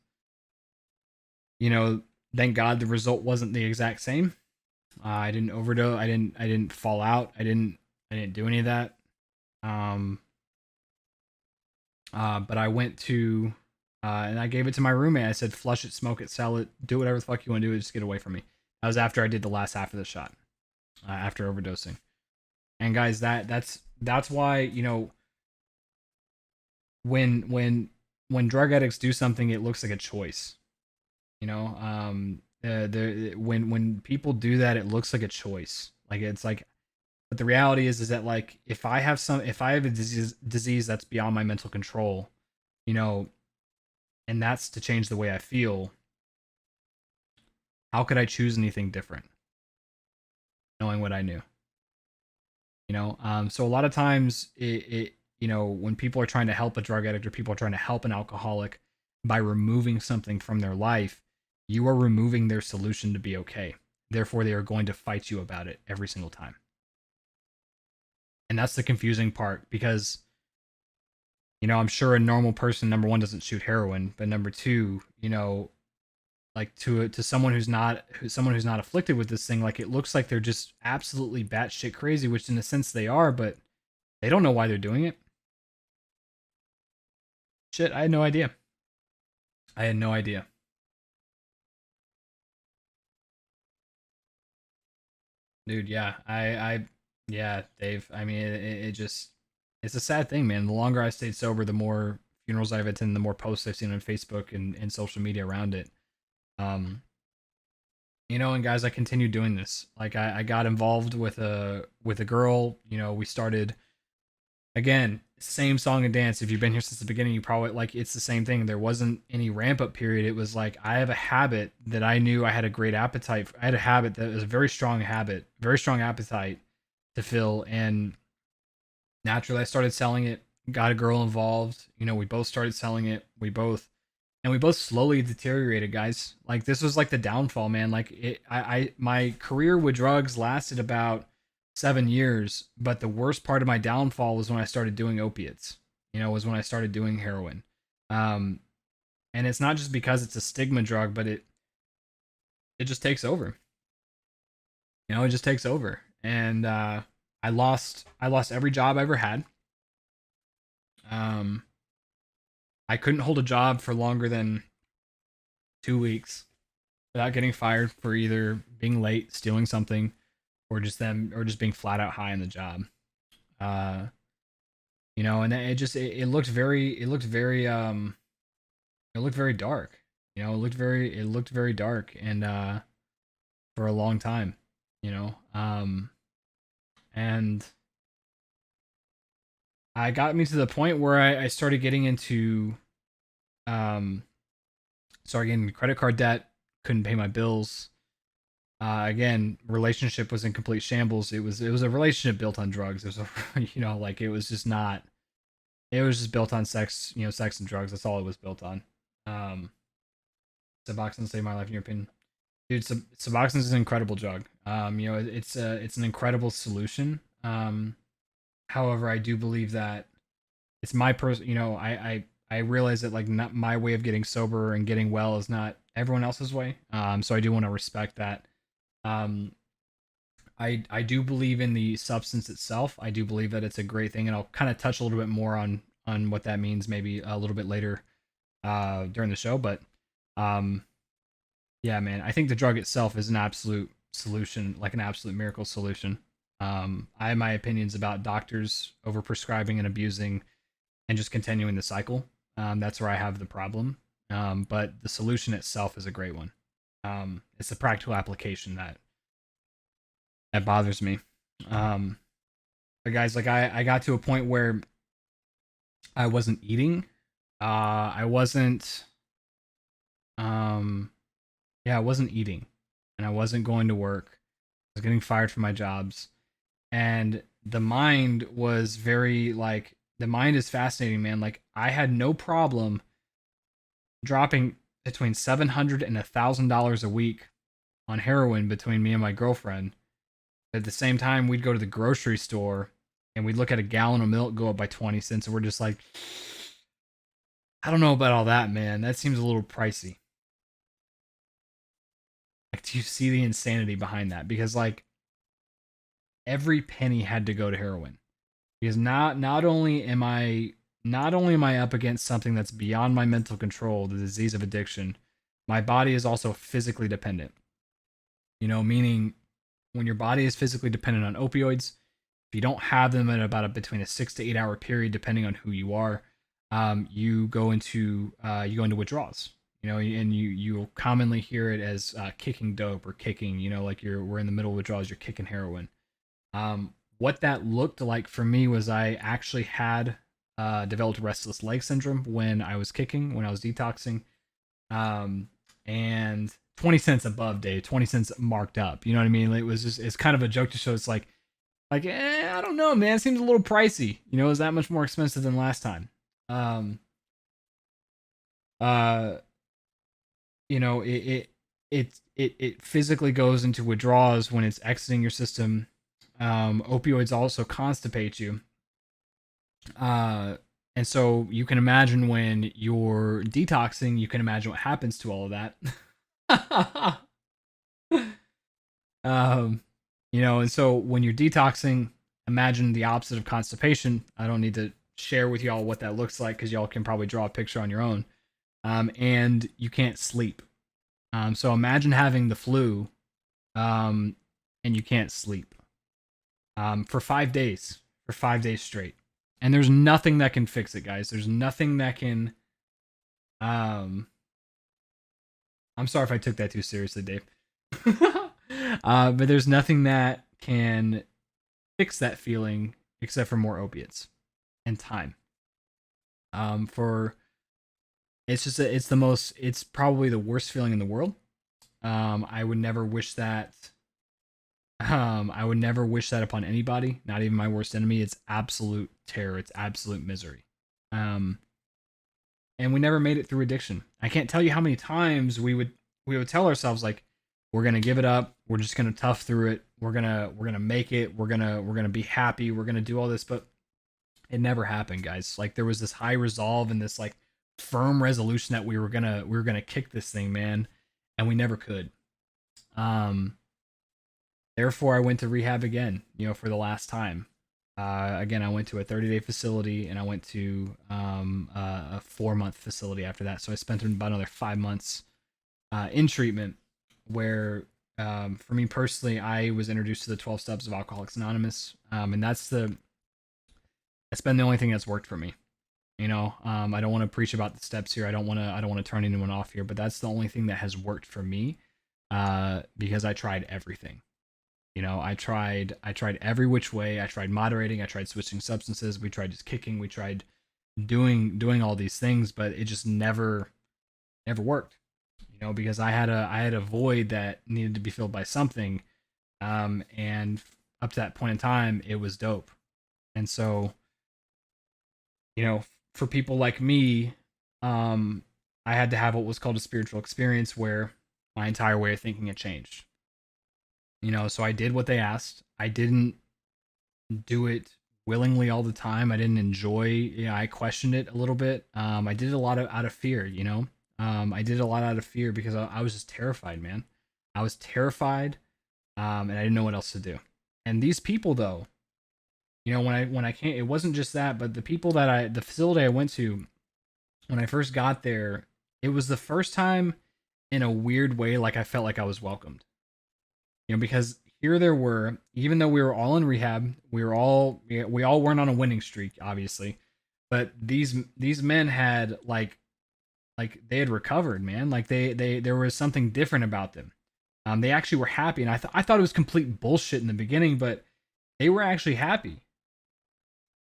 you know, thank God the result wasn't the exact same. I didn't overdose. I didn't fall out. I didn't do any of that. Um, but I went to, and I gave it to my roommate. I said, flush it, smoke it, sell it, do whatever the fuck you want to do. Just get away from me. That was after I did the last half of the shot, after overdosing. And guys, that's why when drug addicts do something, it looks like a choice. When people do that, it looks like a choice. Like it's like, but the reality is that like if I have a disease that's beyond my mental control, you know, and that's to change the way I feel, how could I choose anything different, knowing what I knew? So a lot of times when people are trying to help a drug addict or people are trying to help an alcoholic by removing something from their life, you are removing their solution to be okay. Therefore, they are going to fight you about it every single time. And that's the confusing part because, I'm sure a normal person, number one, doesn't shoot heroin, but number two, like to someone who's not afflicted with this thing, like it looks like they're just absolutely batshit crazy, which in a sense they are, but they don't know why they're doing it. Shit, I had no idea. I had no idea. Dude, yeah. Yeah, Dave. I mean, it just, it's a sad thing, man. The longer I stayed sober, the more funerals I've attended, the more posts I've seen on Facebook and social media around it. Um, and guys, I continued doing this. Like I got involved with a girl. We started again, same song and dance. If you've been here since the beginning, you probably like it's the same thing. There wasn't any ramp up period. It was like I have a habit that I knew I had a great appetite for. I had a habit that was a very strong habit, very strong appetite to fill, and naturally I started selling it. Got a girl involved. We both started selling it. We both slowly deteriorated, guys. Like this was like the downfall, man. Like my career with drugs lasted about 7 years, but the worst part of my downfall was when I started doing opiates. Was when I started doing heroin. Um, and it's not just because it's a stigma drug, but it just takes over. It just takes over, and I lost every job I ever had. Um, I couldn't hold a job for longer than 2 weeks without getting fired for either being late, stealing something, or just being flat out high on the job. Uh, and it looked very it looked very dark. It looked very dark, and for a long time, and I got me to the point where I started getting into um started getting credit card debt, couldn't pay my bills. Again, relationship was in complete shambles. It was a relationship built on drugs. It was a like it was just not. It was just built on sex, sex and drugs. That's all it was built on. Um, Suboxone saved my life, in your opinion, dude. Suboxone is an incredible drug. It's an incredible solution. However, I do believe that it's my person. I realize that like not my way of getting sober and getting well is not everyone else's way. So I do want to respect that. Um, I do believe in the substance itself. I do believe that it's a great thing, and I'll kind of touch a little bit more on what that means maybe a little bit later during the show. But um, yeah, man, I think the drug itself is an absolute solution, like an absolute miracle solution. I have my opinions about doctors overprescribing and abusing and just continuing the cycle. That's where I have the problem. But the solution itself is a great one. It's the practical application that bothers me. Um, but guys, like I got to a point where I wasn't eating. I wasn't. Um, yeah, I wasn't eating, and I wasn't going to work. I was getting fired from my jobs, and the mind was very like the mind is fascinating, man. Like I had no problem dropping between $700 and $1,000 a week on heroin between me and my girlfriend. At the same time, we'd go to the grocery store and we'd look at a gallon of milk go up by 20 cents, and we're just like, I don't know about all that, man. That seems a little pricey. Like, do you see the insanity behind that? Because like every penny had to go to heroin. Because not only am I up against something that's beyond my mental control, the disease of addiction, my body is also physically dependent. Meaning when your body is physically dependent on opioids, if you don't have them in about between a 6 to 8 hour period, depending on who you are, you go into withdrawals. And you'll commonly hear it as kicking dope or kicking. Like we're in the middle of withdrawals, you're kicking heroin. What that looked like for me was I actually had developed restless leg syndrome when I was kicking, when I was detoxing, and 20 cents above, Dave, 20 cents marked up. You know what I mean? It was just, it's kind of a joke to show. It's like, I don't know, man. It seems a little pricey. It was that much more expensive than last time. Um, uh, it physically goes into withdrawals when it's exiting your system. Opioids also constipate you. Uh, and so you can imagine when you're detoxing, you can imagine what happens to all of that. um, and so when you're detoxing, imagine the opposite of constipation. I don't need to share with y'all what that looks like because y'all can probably draw a picture on your own. And you can't sleep. So imagine having the flu, and you can't sleep, for 5 days, for 5 days straight. And there's nothing that can fix it, guys. There's nothing that can. Um, I'm sorry if I took that too seriously, Dave. But there's nothing that can fix that feeling except for more opiates and time. For it's just it's probably the worst feeling in the world. I would never wish that. I would never wish that upon anybody, not even my worst enemy. It's absolute terror. It's absolute misery. Um, and we never made it through addiction. I can't tell you how many times we would tell ourselves like, we're gonna give it up. We're just gonna tough through it. We're gonna make it. We're gonna be happy. We're gonna do all this, but it never happened, guys. Like there was this high resolve and this like firm resolution that we were gonna kick this thing, man, and we never could. Um, Therefore, I went to rehab again, for the last time. Again, I went to a 30-day facility and I went to a 4-month facility after that. So I spent about another 5 months in treatment where, for me personally, I was introduced to the 12 steps of Alcoholics Anonymous. And that's been the only thing that's worked for me. I don't want to preach about the steps here. I don't want to turn anyone off here, but that's the only thing that has worked for me, because I tried everything. I tried every which way. I tried moderating, I tried switching substances, we tried just kicking, we tried doing all these things, but it just never worked. Because I had a void that needed to be filled by something. And up to that point in time, it was dope. And so, you know, for people like me, um, I had to have what was called a spiritual experience where my entire way of thinking had changed. So I did what they asked. I didn't do it willingly all the time. I didn't enjoy. I questioned it a little bit. I did it a lot of out of fear. I did it a lot out of fear because I was just terrified, man. I was terrified, and I didn't know what else to do. And these people, though, when I came, it wasn't just that, but the facility I went to when I first got there, it was the first time in a weird way, like I felt like I was welcomed. Because here there were, even though we were all in rehab, we all weren't on a winning streak, obviously, but these men had like they had recovered, man. Like they there was something different about them. They actually were happy, and I thought it was complete bullshit in the beginning, but they were actually happy.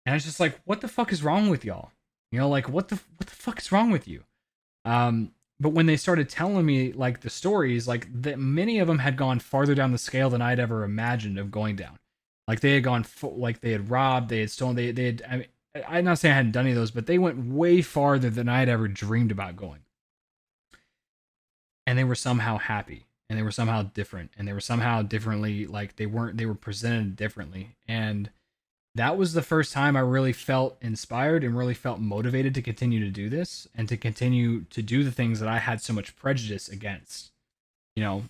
And I was just like, what the fuck is wrong with y'all? Like what the fuck is wrong with you? But when they started telling me like the stories, like that many of them had gone farther down the scale than I'd ever imagined of going down. Like they had gone like they had robbed, they had stolen, they had. I mean, I'm not saying I hadn't done any of those, but they went way farther than I had ever dreamed about going. And they were somehow happy, and they were somehow different, and they were somehow differently. Like they were presented differently, and that was the first time I really felt inspired and really felt motivated to continue to do this and to continue to do the things that I had so much prejudice against. You know,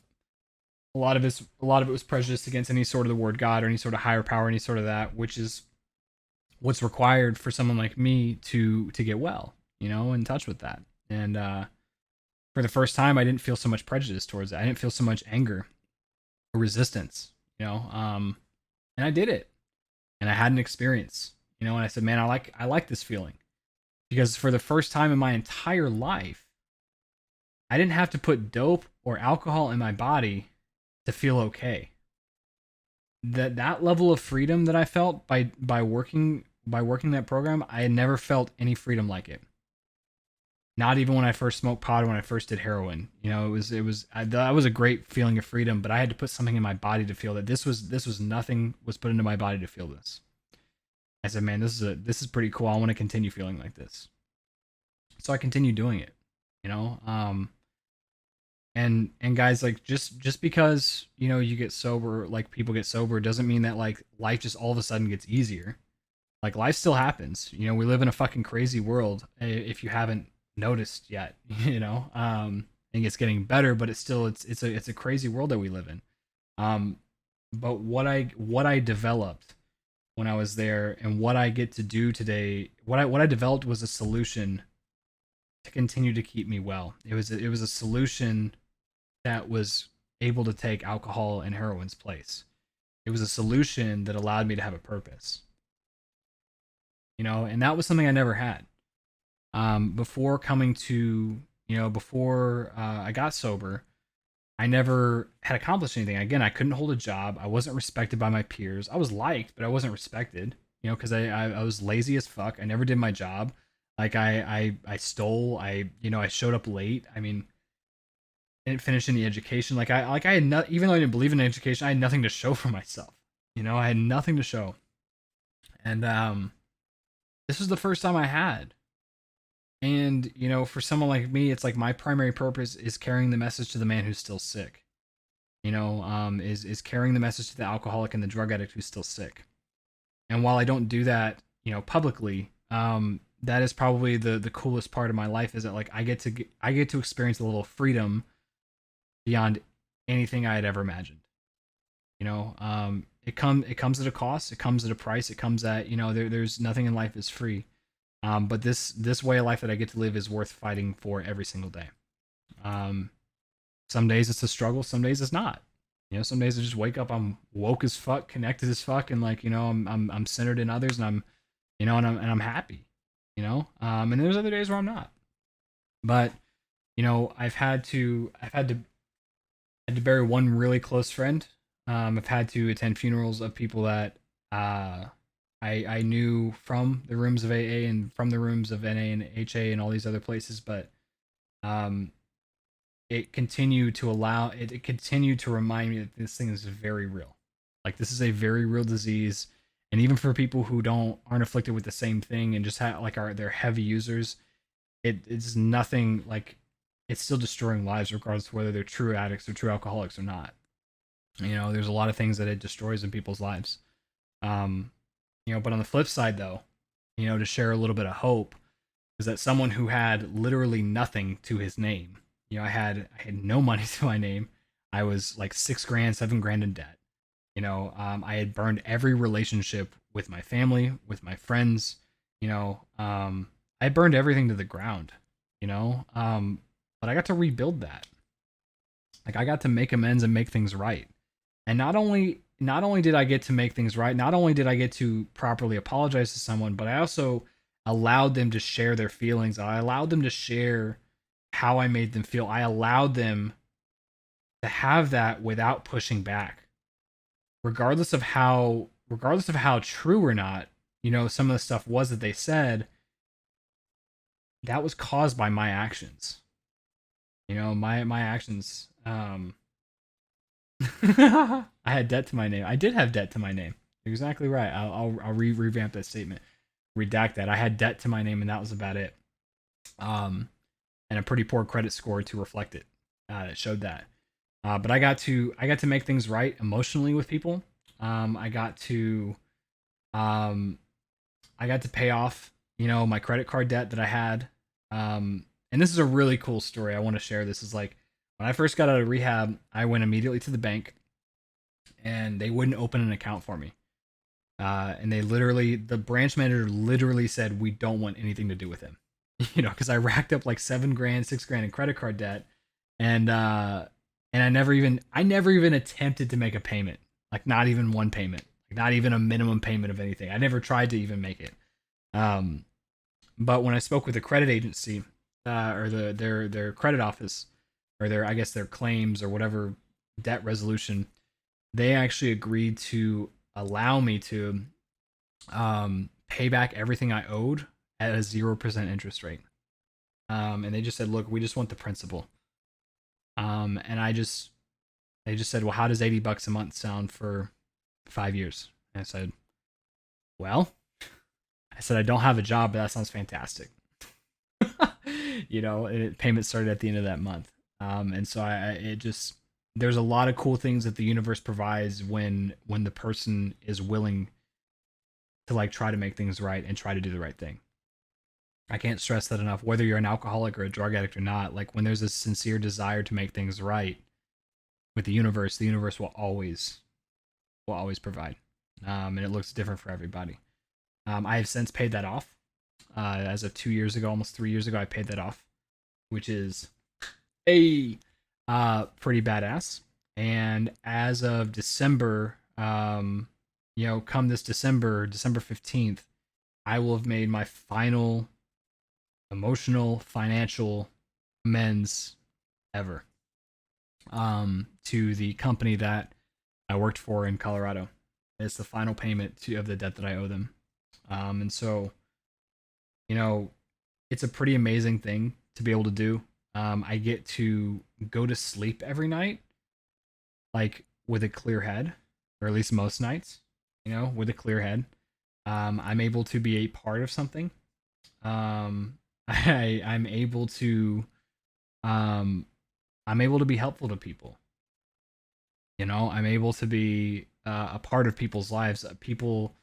a lot of it was prejudice against any sort of the word God or any sort of higher power, any sort of that, which is what's required for someone like me to get well, in touch with that. And for the first time, I didn't feel so much prejudice towards it. I didn't feel so much anger or resistance, and I did it and I had an experience, and I said, man, I like this feeling because for the first time in my entire life, I didn't have to put dope or alcohol in my body to feel okay. That level of freedom that I felt by working that program, I had never felt any freedom like it. Not even when I first smoked pot or when I first did heroin. That was a great feeling of freedom, but I had to put something in my body to feel that this was nothing was put into my body to feel this. I said, man, this is pretty cool. I want to continue feeling like this. So I continued doing it, you know. And guys, like just because you get sober, like people get sober, doesn't mean that like life just all of a sudden gets easier. Like life still happens. We live in a fucking crazy world. If you haven't noticed yet, I think it's getting better, but it's a crazy world that we live in. But what I developed when I was there and what I get to do today, what I developed was a solution to continue to keep me well. It was a solution that was able to take alcohol and heroin's place. It was a solution that allowed me to have a purpose. And that was something I never had. Before coming to, before I got sober, I never had accomplished anything. Again, I couldn't hold a job. I wasn't respected by my peers. I was liked, but I wasn't respected, because I was lazy as fuck. I never did my job. Like I stole, I showed up late. I mean, I didn't finish any education. I had not, even though I didn't believe in education, I had nothing to show for myself. I had nothing to show. And this was the first time I had. And, for someone like me, it's like my primary purpose is carrying the message to the man who's still sick. Is carrying the message to the alcoholic and the drug addict who's still sick. And while I don't do that, publicly, that is probably the coolest part of my life is that like I get to experience a little freedom beyond anything I had ever imagined. It comes at a cost, it comes at a price, it comes at, there's nothing in life is free. But this way of life that I get to live is worth fighting for every single day. Some days it's a struggle, some days it's not. Some days I just wake up, I'm woke as fuck, connected as fuck, and like, I'm centered in others, and I'm happy. And there's other days where I'm not. But had to bury one really close friend. I've had to attend funerals of people that uh, I knew from the rooms of AA and from the rooms of NA and HA and all these other places, but um, it continued to remind me that this thing is very real. Like, this is a very real disease, and even for people who aren't afflicted with the same thing and just they're heavy users, it's nothing like it's still destroying lives regardless of whether they're true addicts or true alcoholics or not. There's a lot of things that it destroys in people's lives. Um, but on the flip side though, to share a little bit of hope is that someone who had literally nothing to his name, I had no money to my name. I was like 6 grand, 7 grand in debt. I had burned every relationship with my family, with my friends. I burned everything to the ground. But I got to rebuild that. Like, I got to make amends and make things right. And not only did I get to make things right, not only did I get to properly apologize to someone, but I also allowed them to share their feelings. I allowed them to share how I made them feel. I allowed them to have that without pushing back. Regardless of how true or not, some of the stuff was that they said, that was caused by my actions. My actions. I had debt to my name. I did have debt to my name. You're exactly right. I'll revamp that statement. Redact that. I had debt to my name, and that was about it. And a pretty poor credit score to reflect it. It showed that. But I got to make things right emotionally with people. I got to pay off, my credit card debt that I had. And this is a really cool story. I want to share. This is like, when I first got out of rehab, I went immediately to the bank, and they wouldn't open an account for me. And the branch manager literally said, "We don't want anything to do with him," because I racked up like 7 grand, 6 grand in credit card debt, and I never even attempted to make a payment, like not even one payment, like not even a minimum payment of anything. I never tried to even make it. Um, but when I spoke with the credit agency, or their credit office, or their claims or whatever debt resolution, they actually agreed to allow me to pay back everything I owed at a 0% interest rate. And they just said, "Look, we just want the principal." And they just said, "Well, how does $80 a month sound for 5 years?" And I said, "Well," I said, "I don't have a job, but that sounds fantastic." And payment started at the end of that month. And so there's a lot of cool things that the universe provides when the person is willing to like try to make things right and try to do the right thing. I can't stress that enough. Whether you're an alcoholic or a drug addict or not, like, when there's a sincere desire to make things right with the universe will always provide. And it looks different for everybody. I have since paid that off. As of 2 years ago, almost 3 years ago, I paid that off, which is a pretty badass. And as of December, come this December 15th, I will have made my final emotional, financial amends ever, to the company that I worked for in Colorado. It's the final payment of the debt that I owe them. And so, you know, it's a pretty amazing thing to be able to do. I get to go to sleep every night, like, with a clear head, or at least most nights, with a clear head. I'm able to be a part of something. I'm able to, um, I'm able to be helpful to people. I'm able to be a part of people's lives. People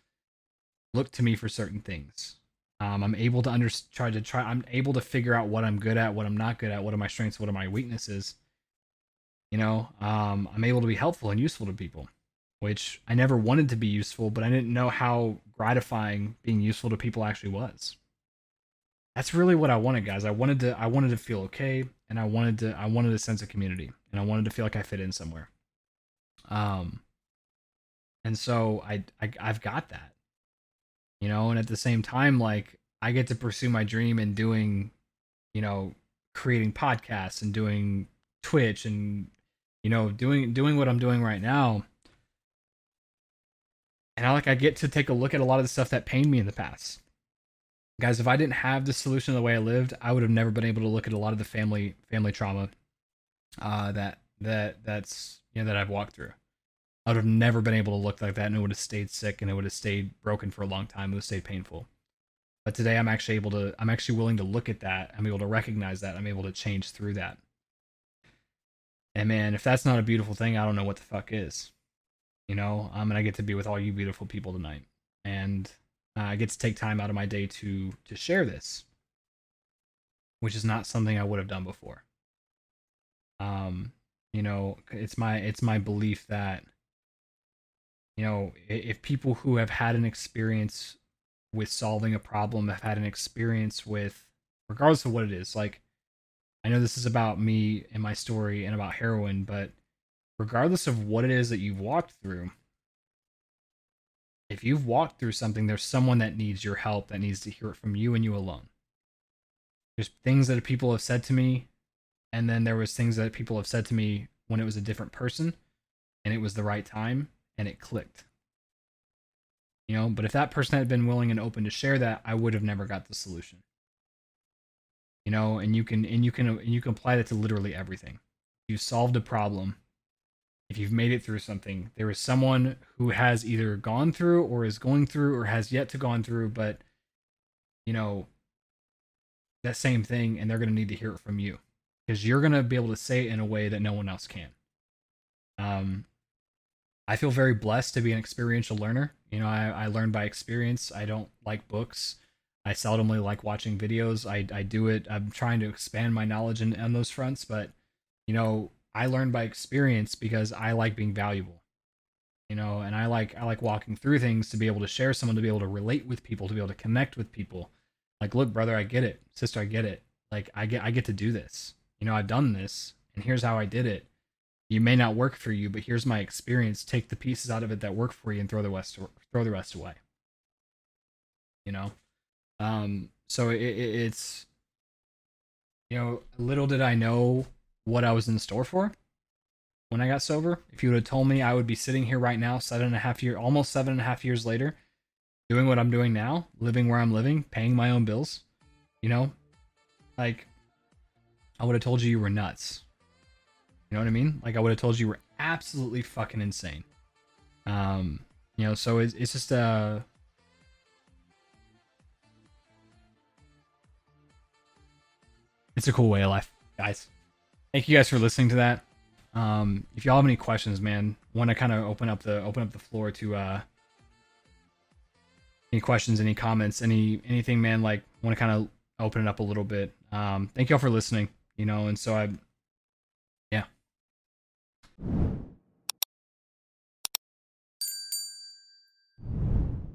look to me for certain things. I'm able to I'm able to figure out what I'm good at, what I'm not good at, what are my strengths, what are my weaknesses. I'm able to be helpful and useful to people, which I never wanted to be useful, but I didn't know how gratifying being useful to people actually was. That's really what I wanted, guys. I wanted to feel okay, and I wanted a sense of community, and I wanted to feel like I fit in somewhere. Um, and so I've got that, and at the same time, like, I get to pursue my dream and doing, you know, creating podcasts and doing Twitch and doing what I'm doing right now. And I get to take a look at a lot of the stuff that pained me in the past. Guys, if I didn't have the solution to the way I lived, I would have never been able to look at a lot of the family trauma that's that I've walked through. I would have never been able to look like that, and it would have stayed sick, and it would have stayed broken for a long time. It would have stayed painful. But today, I'm actually willing to look at that. I'm able to recognize that. I'm able to change through that. And man, if that's not a beautiful thing, I don't know what the fuck is. And I get to be with all you beautiful people tonight, and I get to take time out of my day to share this, which is not something I would have done before. It's my belief that if people who have had an experience with solving a problem, have had an experience with, regardless of what it is, like, I know this is about me and my story and about heroin, but regardless of what it is that you've walked through, if you've walked through something, there's someone that needs your help, that needs to hear it from you and you alone. There's things that people have said to me, and then there was things that people have said to me when it was a different person, and it was the right time, and it clicked. But if that person had been willing and open to share that, I would have never got the solution. And you can apply that to literally everything. You solved a problem. If you've made it through something, there is someone who has either gone through or is going through or has yet to gone through, but that same thing, and they're going to need to hear it from you, because you're going to be able to say it in a way that no one else can. I feel very blessed to be an experiential learner. I learn by experience. I don't like books. I seldomly like watching videos. I do it. I'm trying to expand my knowledge on those fronts, but I learn by experience because I like being valuable. And I like walking through things to be able to share someone, to be able to relate with people, to be able to connect with people. Like, look, brother, I get it. Sister, I get it. Like, I get to do this. I've done this, and here's how I did it. You may not work for you, but here's my experience. Take the pieces out of it that work for you and throw the rest away. So it's little did I know what I was in store for when I got sober. If you would have told me I would be sitting here right now, almost 7.5 years later, doing what I'm doing now, living where I'm living, paying my own bills, like, I would have told you were nuts. You know what I mean? Like, I would have told you were absolutely fucking insane. So it's just it's a cool way of life, guys. Thank you guys for listening to that. If y'all have any questions, man, want to kind of open up the floor to any questions, any comments, anything, man, like, want to kind of open it up a little bit. Thank y'all for listening. And so